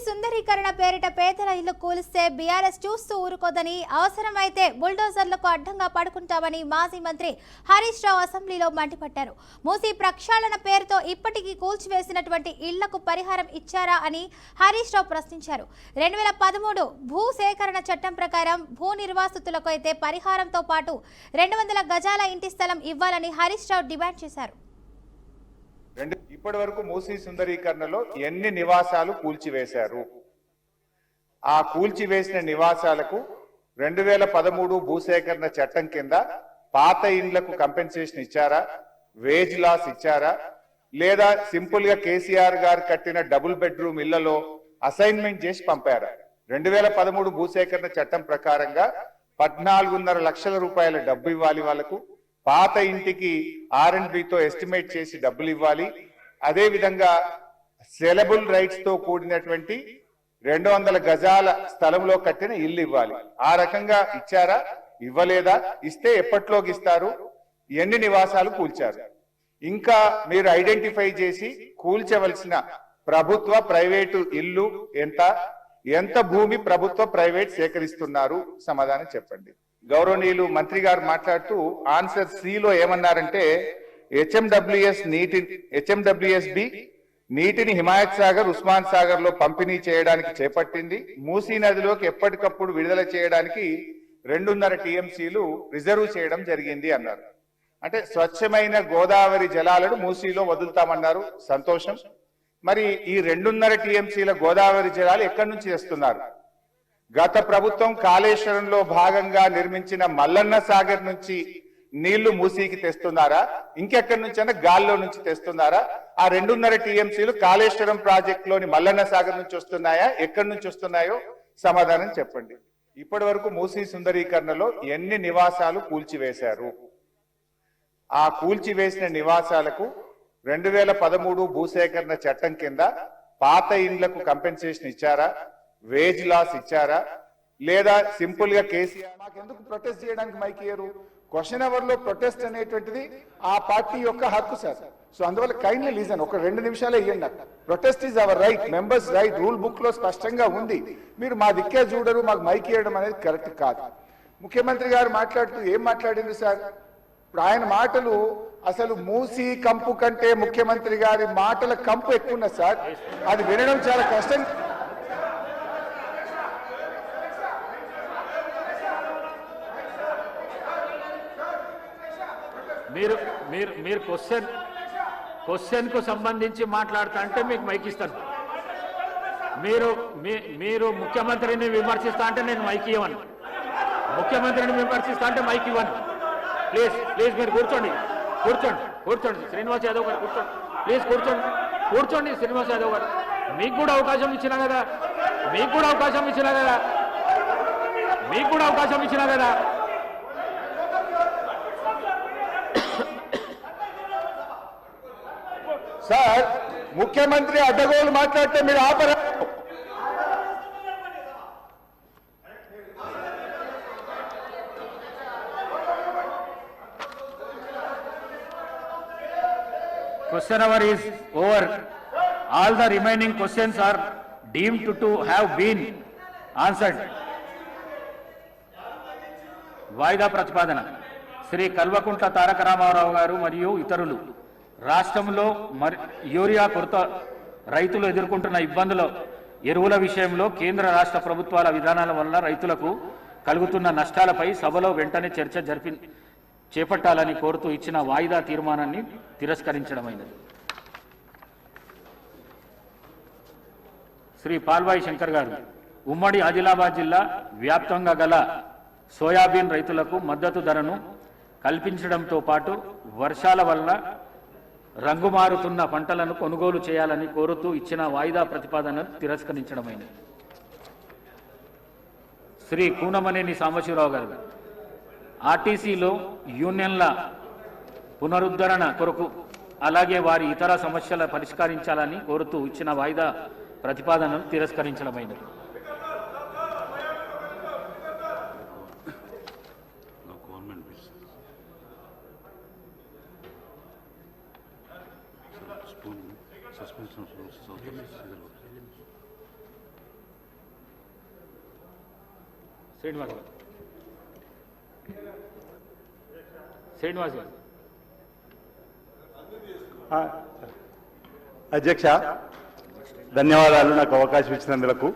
సుందరీకరణ పేరిట పేదల ఇల్లు కూలిస్తే బీఆర్ఎస్ చూస్తూ ఊరుకోదని, అవసరమైతే బుల్డోజర్లకు అడ్డంగా పడుకుంటామని మాజీ మంత్రి హరీష్ రావు అసెంబ్లీలో మండిపడ్డారు. మూసీ ప్రక్షాళన పేరుతో ఇప్పటికీ కూల్చివేసినటువంటి ఇళ్లకు పరిహారం ఇచ్చారా అని హరీష్ రావు ప్రశ్నించారు. 2013 భూ సేకరణ చట్టం ప్రకారం భూ నిర్వాసితులకు అయితే పరిహారంతో పాటు 200 గజాల ఇంటి స్థలం ఇవ్వాలని హరీష్ రావు డిమాండ్ చేశారు. ఇప్పటి వరకు మూసీ సుందరీకరణలో ఎన్ని నివాసాలు కూల్చివేశారు? ఆ కూల్చివేసిన నివాసాలకు 2013 భూసేకరణ చట్టం కింద పాత ఇండ్లకు కంపెన్సేషన్ ఇచ్చారా? వేజ్ లాస్ ఇచ్చారా? లేదా సింపుల్ గా కేసీఆర్ గారు కట్టిన డబుల్ బెడ్రూమ్ ఇళ్లలో అసైన్మెంట్ చేసి పంపారా? 2013 భూసేకరణ చట్టం ప్రకారంగా 14.5 లక్షల రూపాయల డబ్బు ఇవ్వాలి వాళ్లకు. పాత ఇంటికి R&Bతో ఎస్టిమేట్ చేసి డబ్బులు ఇవ్వాలి. అదే విధంగా సెలబుల్ రైట్స్ తో కూడినటువంటి 200 గజాల స్థలంలో కట్టిన ఇల్లు ఇవ్వాలి. ఆ రకంగా ఇచ్చారా? ఇవ్వలేదా? ఇస్తే ఎప్పట్లోకి ఇస్తారు? ఎన్ని నివాసాలు కూల్చారు? ఇంకా మీరు ఐడెంటిఫై చేసి కూల్చవలసిన ప్రభుత్వ ప్రైవేటు ఇల్లు ఎంత భూమి ప్రభుత్వ ప్రైవేట్ సేకరిస్తున్నారు? సమాధానం చెప్పండి. గౌరవనీయులు మంత్రి గారు మాట్లాడుతూ ఆన్సర్ సిలో ఏమన్నారంటే, హెచ్ఎండబ్ల్యూఎస్బి నీటిని హిమాయత్ సాగర్, ఉస్మాన్ సాగర్ లో పంపిణీ చేయడానికి చేపట్టింది. మూసీ నదిలోకి ఎప్పటికప్పుడు విడుదల చేయడానికి 2.5 టీఎంసీలు రిజర్వ్ చేయడం జరిగింది అన్నారు. అంటే స్వచ్ఛమైన గోదావరి జలాలను మూసీలో వదులుతామన్నారు. సంతోషం. మరి ఈ 2.5 టీఎంసీల గోదావరి జలాలు ఎక్కడి నుంచి తెస్తున్నారు? గత ప్రభుత్వం కాళేశ్వరంలో భాగంగా నిర్మించిన మల్లన్న సాగర్ నుంచి నీళ్లు మూసీకి తెస్తున్నారా? ఇంకెక్కడి నుంచి అన్నా గాల్లో నుంచి తెస్తున్నారా? ఆ 2.5 టీఎంసీలు కాళేశ్వరం ప్రాజెక్టులోని మల్లన్న సాగర్ నుంచి వస్తున్నాయా? ఎక్కడి నుంచి వస్తున్నాయో సమాధానం చెప్పండి. ఇప్పటి వరకు మూసీ సుందరీకరణలో ఎన్ని నివాసాలు కూల్చివేశారు? ఆ కూల్చివేసిన నివాసాలకు 2013 భూసేకరణ చట్టం కింద పాత ఇండ్లకు కంపెన్సేషన్ ఇచ్చారా? వేజ్ లాస్ ఇచ్చారా? లేదా సింపుల్ గా కేసీఆర్ మాకెందుకు ప్రొటెస్ట్ చేయడానికి మైక్ ఇయ్యరు? క్వశ్చన్ అవర్ లో ప్రొటెస్ట్ అనేటువంటిది ఆ పార్టీ యొక్క హక్కు సార్. సో అందువల్ల కైండ్లీ లీజన్ ఒక 2 నిమిషాలే ఇవ్వండి. Protest is our right, members right, rule book లో స్పష్టంగా ఉంది. మీరు మా దిక్కే చూడరు, మాకు మైక్ ఇవ్వడం అనేది కరెక్ట్ కాదు. ముఖ్యమంత్రి గారు మాట్లాడుతూ ఏం మాట్లాడింది సార్? ఆయన మాటలు అసలు మూసీ కంపు కంటే ముఖ్యమంత్రి గారి మాటల కంపు ఎక్కువ ఉన్నది సార్. అది వినడం చాలా కష్టం. మీరు క్వశ్చన్ కు సంబంధించి మాట్లాడుతా అంటే మీకు మైక్ ఇస్తాను. మీరు ముఖ్యమంత్రిని విమర్శిస్తా అంటే నేను మైక్ ఇవ్వను. ముఖ్యమంత్రిని విమర్శిస్తా అంటే మైక్ ఇవ్వను. ప్లీజ్ మీరు కూర్చోండి. శ్రీనివాస్ యాదవ్ గారు కూర్చోండి. ప్లీజ్ కూర్చోండి శ్రీనివాస్ యాదవ్ గారు. మీకు కూడా అవకాశం ఇచ్చినా కదా. సార్ ముఖ్యమంత్రి అడ్డగోలు మాట్లాడితే మీరు ఆపరా? Question hour is over. All the remaining questions are deemed to have been answered. వాయిదా ప్రతిపాదన. శ్రీ కల్వకుంట్ల తారక రామారావు గారు మరియు ఇతరులు రాష్ట్రంలో యూరియా కొరత, రైతులు ఎదుర్కొంటున్న ఇబ్బందుల, ఎరువుల విషయంలో కేంద్ర రాష్ట్ర ప్రభుత్వాల విధానాల వల్ల రైతులకు కలుగుతున్న నష్టాలపై సభలో వెంటనే చర్చ చేపట్టాలని కోరుతూ ఇచ్చిన వాయిదా తీర్మానాన్ని తిరస్కరించడమైనది. శ్రీ పాల్వాయి శంకర్ గారు ఉమ్మడి ఆదిలాబాద్ జిల్లా వ్యాప్తంగా గల సోయాబీన్ రైతులకు మద్దతు ధరను కల్పించడంతో పాటు వర్షాల వల్ల రంగుమారుతున్న పంటలను కొనుగోలు చేయాలని కోరుతూ ఇచ్చిన వాయిదా ప్రతిపాదనను తిరస్కరించడమైనది. శ్రీ కూనమనేని సాంబశివరావు గారు ఆర్టీసీలో యూనియన్ల పునరుద్ధరణ కొరకు అలాగే వారి ఇతర సమస్యల పరిష్కరించాలని కోరుతూ ఇచ్చిన వాయిదా ప్రతిపాదనను తిరస్కరించడమైనది. శ్రీనివాస్ గారు. శ్రీనివాస్ గారు. అధ్యక్ష, ధన్యవాదాలు నాకు అవకాశం ఇచ్చినందుకు.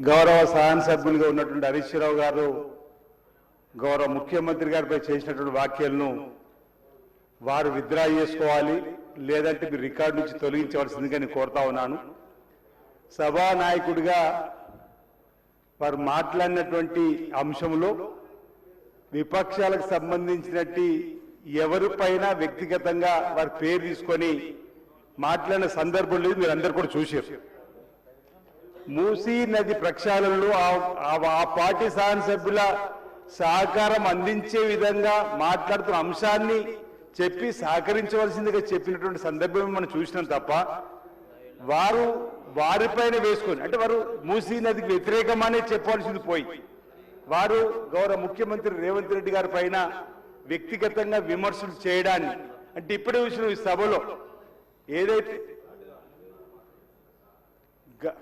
గౌరవ శాసనసభ్యులుగా ఉన్నటువంటి హరీష్ రావు గారు గౌరవ ముఖ్యమంత్రి గారిపై చేసినటువంటి వ్యాఖ్యలను వారు విత్డ్రా చేసుకోవాలి, లేదంటే మీరు రికార్డు నుంచి తొలగించవలసిందిగా నేను కోరుతా ఉన్నాను. సభానాయకుడిగా వారు మాట్లాడినటువంటి అంశంలో విపక్షాలకు సంబంధించినట్టు ఎవరిపైన వ్యక్తిగతంగా వారి పేరు తీసుకొని మాట్లాడిన సందర్భం లేదు, మీరు అందరు కూడా చూశారు. మూసీ నది ప్రక్షాళనలో ఆ పార్టీ శాసనసభ్యుల సహకారం అందించే విధంగా మాట్లాడుతున్న అంశాన్ని చెప్పి సహకరించవలసిందిగా చెప్పినటువంటి సందర్భం మనం చూసినాం తప్ప వారు వారిపైన వేసుకొని, అంటే వారు మూసీ నదికి వ్యతిరేకమనే చెప్పవలసింది పోయి వారు గౌరవ ముఖ్యమంత్రి రేవంత్ రెడ్డి గారి పైన వ్యక్తిగతంగా విమర్శలు చేయడాన్ని, అంటే ఇప్పుడే చూసిన ఈ సభలో ఏదైతే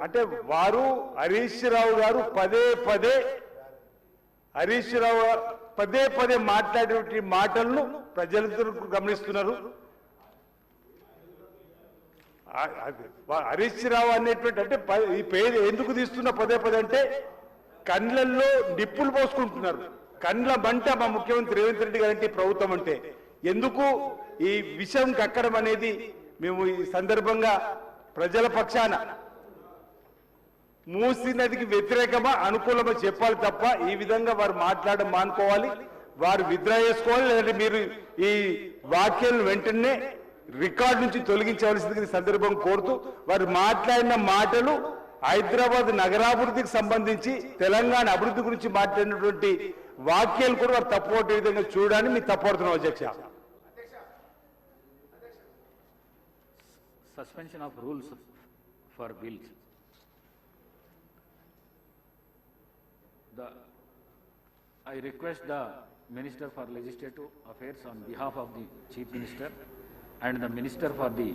అంటే వారు హరీష్ రావు గారు పదే పదే మాట్లాడే మాటలను ప్రజలందరూ గమనిస్తున్నారు. హరీష్ రావు అనేటువంటి అంటే ఈ పేరు ఎందుకు తీస్తున్న పదే అంటే కండ్లల్లో నిప్పులు పోసుకుంటున్నారు. కండ్ల మంట మా ముఖ్యమంత్రి రేవంత్ రెడ్డి గారి ప్రభుత్వం అంటే ఎందుకు ఈ విషయం కక్కడం అనేది మేము ఈ సందర్భంగా ప్రజల పక్షాన మూసీ నదికి వ్యతిరేకమా అనుకూలమా చెప్పాలి తప్ప ఈ విధంగా వారు మాట్లాడడం మానుకోవాలి, వారు విత్డ్రా చేసుకోవాలి, లేదంటే మీరు ఈ వాక్యాలను వెంటనే రికార్డు నుంచి తొలగించవలసింది సందర్భం కోరుతూ వారు మాట్లాడిన మాటలు హైదరాబాద్ నగరాభివృద్ధికి సంబంధించి తెలంగాణ అభివృద్ధి గురించి మాట్లాడినటువంటి వాక్యాలు కూడా వారు తప్పుపట్టే విధంగా చూడడానికి మీరు తప్పుపడుతున్నాం అధ్యక్ష. Suspension of rules for bills. I request the Minister for Legislative Affairs on behalf of the Chief Minister and the Minister for the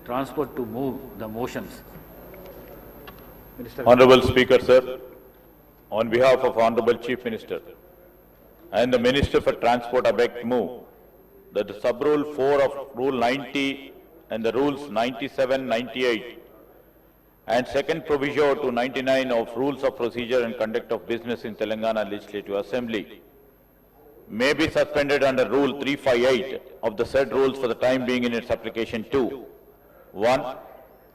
Transport to move the motions. Minister. Honorable Speaker, sir, on behalf of Honorable Chief Minister and the Minister for Transport, I beg to move that the sub-rule 4 of Rule 90 and the Rules 97, 98 and second proviso to 99 of Rules of Procedure and Conduct of Business in Telangana Legislative Assembly may be suspended under Rule 358 of the said rules for the time being in its application to 1.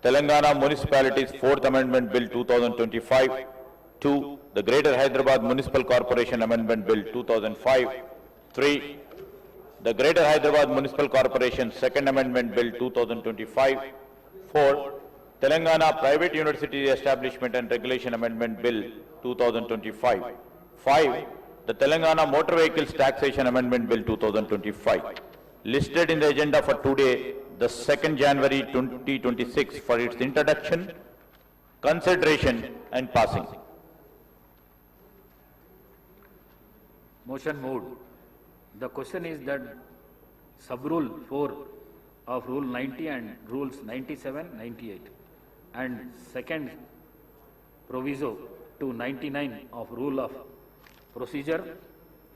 Telangana Municipalities 4th Amendment Bill 2025, 2. The Greater Hyderabad Municipal Corporation Amendment Bill 2005, 3. The Greater Hyderabad Municipal Corporation 2nd Amendment Bill 2025, 4. Telangana Private University Establishment and Regulation Amendment Bill 2025, 5. The Telangana Motor Vehicles Taxation Amendment Bill 2025. Listed in the agenda for today, the 2nd January 2026 for its introduction, consideration and passing. Motion moved. The question is that sub-rule 4 of Rule 90 and Rules 97, 98 and second proviso to 99 of Rule of Procedure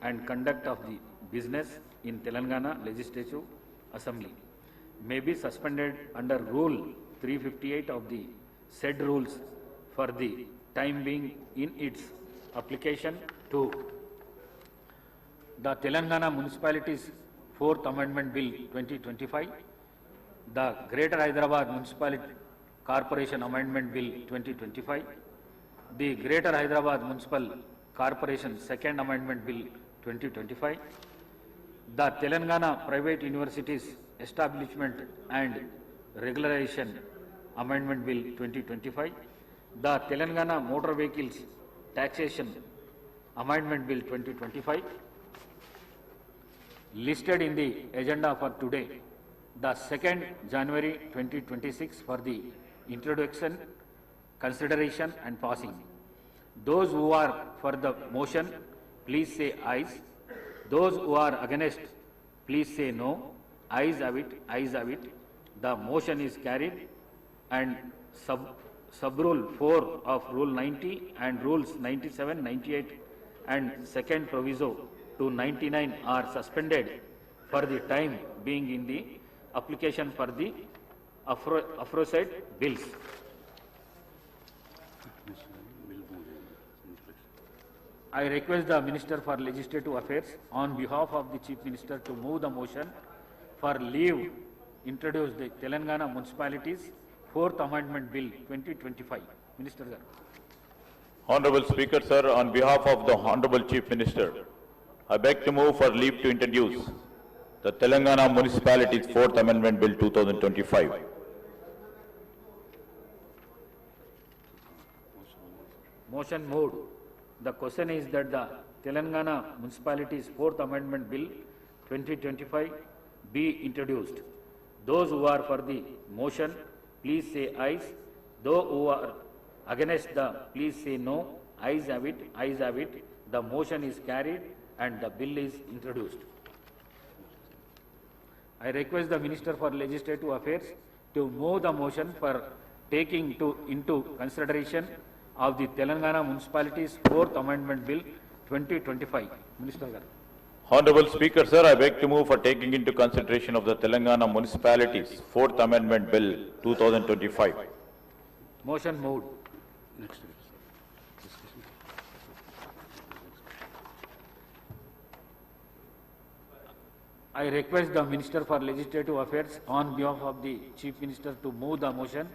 and Conduct of the Business in Telangana Legislative Assembly may be suspended under Rule 358 of the said rules for the time being in its application to the Telangana Municipalities 4th Amendment Bill 2025, the Greater Hyderabad Municipal Corporation Amendment Bill 2025, the Greater Hyderabad Municipal Corporation 2nd Amendment Bill 2025, the Telangana Private Universities Establishment and Regularization Amendment Bill 2025, the Telangana Motor Vehicles Taxation Amendment Bill 2025, listed in the agenda for today, the 2nd January 2026 for the introduction, consideration and passing. Those who are for the motion, please say ayes. Those who are against, please say no. Ayes have it, ayes have it. The motion is carried and sub-rule 4 of Rule 90 and Rules 97, 98 and second proviso to 99 are suspended for the time being in the application for the aforesaid bills. I request the Minister for Legislative Affairs on behalf of the Chief Minister to move the motion for leave introduce the Telangana Municipalities 4th Amendment Bill 2025. Minister Garu. Honorable Speaker, sir, on behalf of the Honorable Chief Minister, I beg to move for leave to introduce the Telangana Municipalities 4th Amendment Bill 2025. Motion moved. The question is that the Telangana Municipalities 4th Amendment Bill 2025 be introduced. Those who are for the motion, please say ayes. Those who are against the, please say no. Ayes have it, ayes have it. The motion is carried and the bill is introduced. I request the Minister for Legislative Affairs to move the motion for taking into consideration of the Telangana Municipalities 4th Amendment Bill 2025. Minister Garu. Honorable Speaker, sir, I beg to move for taking into consideration of the Telangana Municipalities 4th Amendment Bill 2025. Motion moved. I request the Minister for Legislative Affairs on behalf of the Chief Minister to move the motion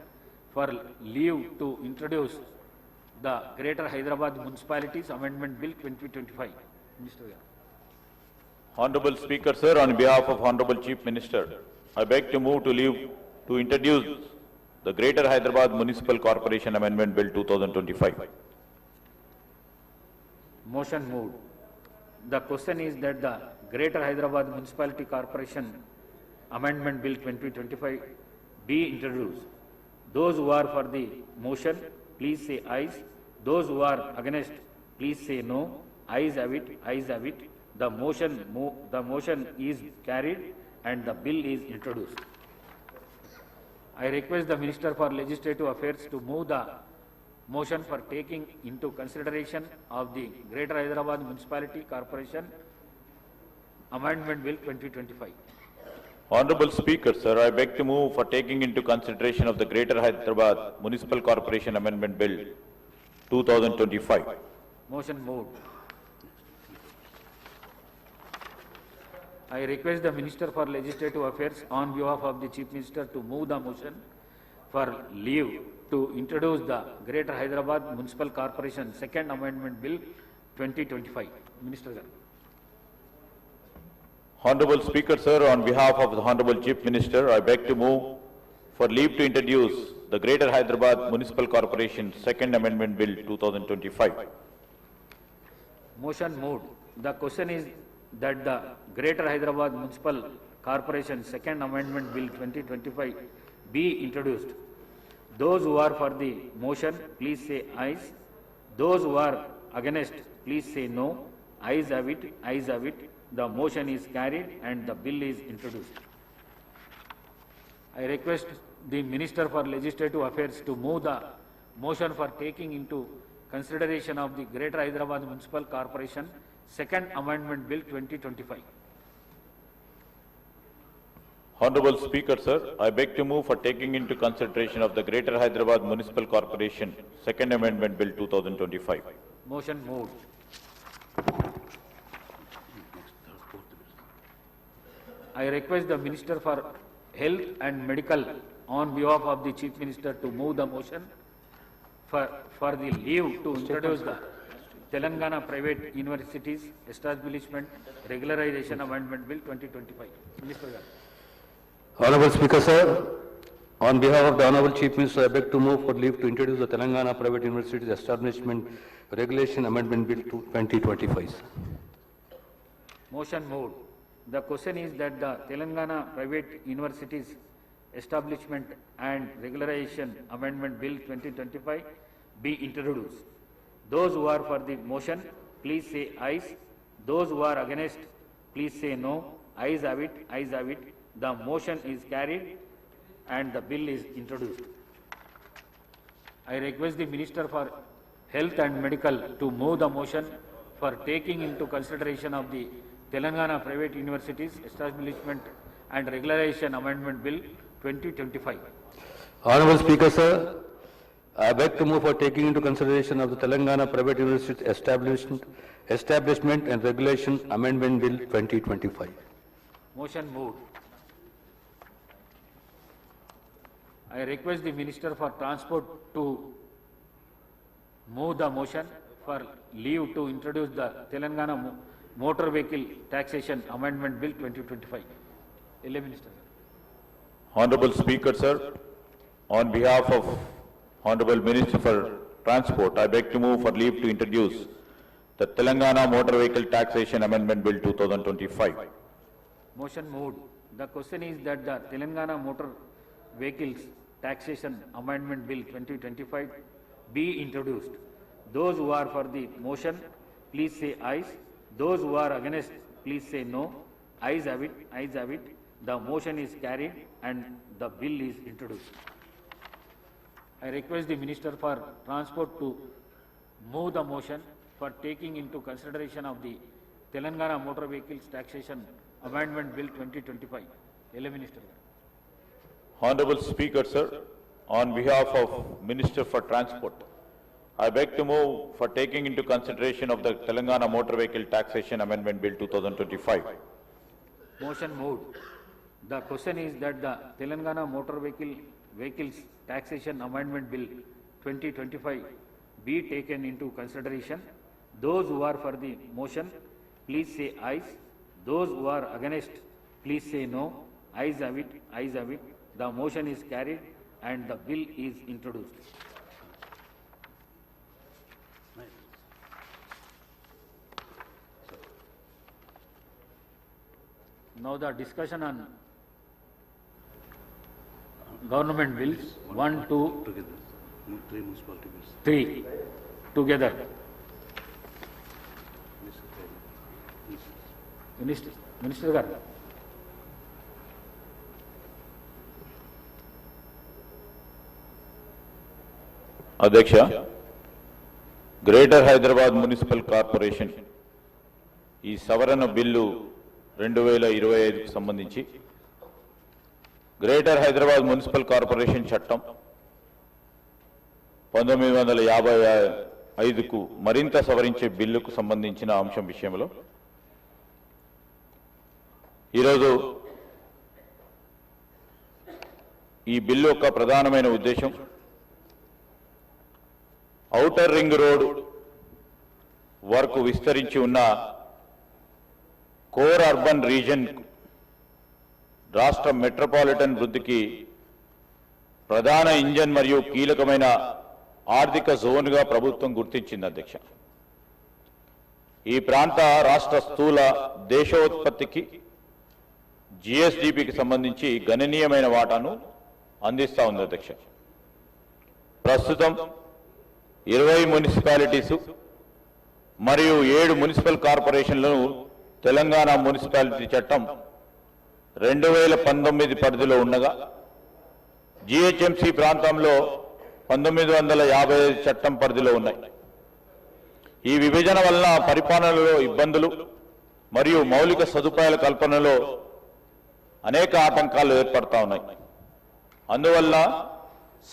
for leave to introduce the Greater Hyderabad Municipalities Amendment Bill 2025. Minister Garu. Honorable Speaker, sir, on behalf of Honorable Chief Minister, I beg to move to leave to introduce the Greater Hyderabad Municipal Corporation Amendment Bill 2025. Motion moved. The question is that the Greater Hyderabad Municipality Corporation Amendment Bill 2025 be introduced. Those who are for the motion, please say ayes. Those who are against, please say no. Ayes have it, ayes have it. The motion is carried and the bill is introduced. I request the Minister for Legislative Affairs to move the motion for taking into consideration of the Greater Hyderabad Municipality Corporation Amendment Bill 2025. Honorable Speaker, sir, I beg to move for taking into consideration of the Greater Hyderabad Municipal Corporation Amendment Bill 2025. Motion moved. I request the Minister for Legislative Affairs on behalf of the Chief Minister to move the motion for leave to introduce the Greater Hyderabad Municipal Corporation Second Amendment Bill 2025. Minister Garu. Honorable Speaker, sir, on behalf of the Honorable Chief Minister, I beg to move for leave to introduce the Greater Hyderabad Municipal Corporation Second Amendment Bill 2025. Motion moved. The question is that the Greater Hyderabad Municipal Corporation Second Amendment Bill 2025 be introduced. Those who are for the motion, please say ayes. Those who are against, please say no. Ayes have it, ayes have it. The motion is carried and the bill is introduced. I request the Minister for Legislative Affairs to move the motion for taking into consideration of the Greater Hyderabad Municipal Corporation Second Amendment Bill 2025. Honorable Speaker, sir, I beg to move for taking into consideration of the Greater Hyderabad Municipal Corporation Second Amendment Bill 2025. Motion moved. I request the Minister for Health and Medical on behalf of the Chief Minister to move the motion for the leave to introduce the Telangana Private Universities Establishment Regularization Amendment Bill 2025. Minister Garu. Honorable Speaker, sir, on behalf of the Honorable Chief Minister, I beg to move for leave to introduce the Telangana Private Universities Establishment Regulation Amendment Bill 2025. Motion moved. The question is that the Telangana Private Universities Establishment and Regularization Amendment Bill 2025 be introduced. Those who are for the motion, please say ayes. Those who are against, please say no. Ayes have it, ayes have it. The motion is carried and the bill is introduced. I request the Minister for Health and Medical to move the motion for taking into consideration of the Telangana Private Universities Establishment and Regularization Amendment Bill 2025. Honorable Speaker, sir, I beg to move for taking into consideration of the Telangana Private University Establishment and Regulation Amendment Bill 2025. Motion moved. I request the Minister for Transport to move the motion for leave to introduce the Telangana Motor Vehicle Taxation Amendment Bill 2025. LA Minister. Honorable Speaker, sir, on behalf of Honorable Minister for Transport, I beg to move for leave to introduce the Telangana Motor Vehicle Taxation Amendment Bill 2025. Motion moved. The question is that the Telangana Motor Vehicles Taxation Amendment Bill 2025 be introduced. Those who are for the motion, please say ayes. Those who are against, please say no. Ayes have it, ayes have it. The motion is carried and the bill is introduced. I request the Minister for Transport to move the motion for taking into consideration of the Telangana Motor Vehicles Taxation Amendment Bill 2025. LA Minister. Honorable Speaker, sir, on behalf of Minister for Transport, I beg to move for taking into consideration of the Telangana Motor Vehicle Taxation Amendment Bill 2025. Motion moved. The question is that the Telangana Motor Vehicles Taxation Amendment Bill 2025 be taken into consideration. Those who are for the motion, please say ayes. Those who are against, please say no. Ayes have it, ayes have it. The motion is carried and the bill is introduced. Now the discussion on government bills, 1, 2, 3 together. Minister garu. అధ్యక్ష, greater Hyderabad municipal corporation ఈ సవరణ bill 2025కు సంబంధించి greater Hyderabad municipal corporation చట్టం 1955కు మరింత సవరించే బిల్లుకు సంబంధించిన అంశం విషయంలో ఈరోజు ఈ బిల్లు యొక్క ప్రధానమైన ఉద్దేశం ఔటర్ రింగ్ రోడ్ వరకు విస్తరించి ఉన్న కోర్ అర్బన్ రీజన్ రాష్ట్ర మెట్రోపాలిటన్ వృద్ధికి ప్రధాన ఇంజన్ మరియు కీలకమైన ఆర్థిక జోన్గా ప్రభుత్వం గుర్తించింది అధ్యక్ష. ఈ ప్రాంత రాష్ట్ర స్థూల దేశోత్పత్తికి జిఎస్డిపికి సంబంధించి గణనీయమైన వాటాను అందిస్తా ఉంది అధ్యక్ష. ప్రస్తుతం 20 మున్సిపాలిటీసు మరియు 7 మున్సిపల్ కార్పొరేషన్లను తెలంగాణ మున్సిపాలిటీ చట్టం 2019 పరిధిలో ఉండగా జిహెచ్ఎంసీ ప్రాంతంలో 1955 చట్టం పరిధిలో ఉన్నాయి. ఈ విభజన వలన పరిపాలనలో ఇబ్బందులు మరియు మౌలిక సదుపాయాల కల్పనలో అనేక ఆటంకాలు ఏర్పడతా ఉన్నాయి. అందువల్ల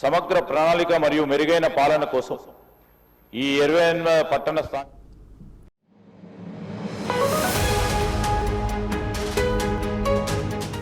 సమగ్ర ప్రణాళిక మరియు మెరుగైన పాలన కోసం ఈ 28 పట్టణ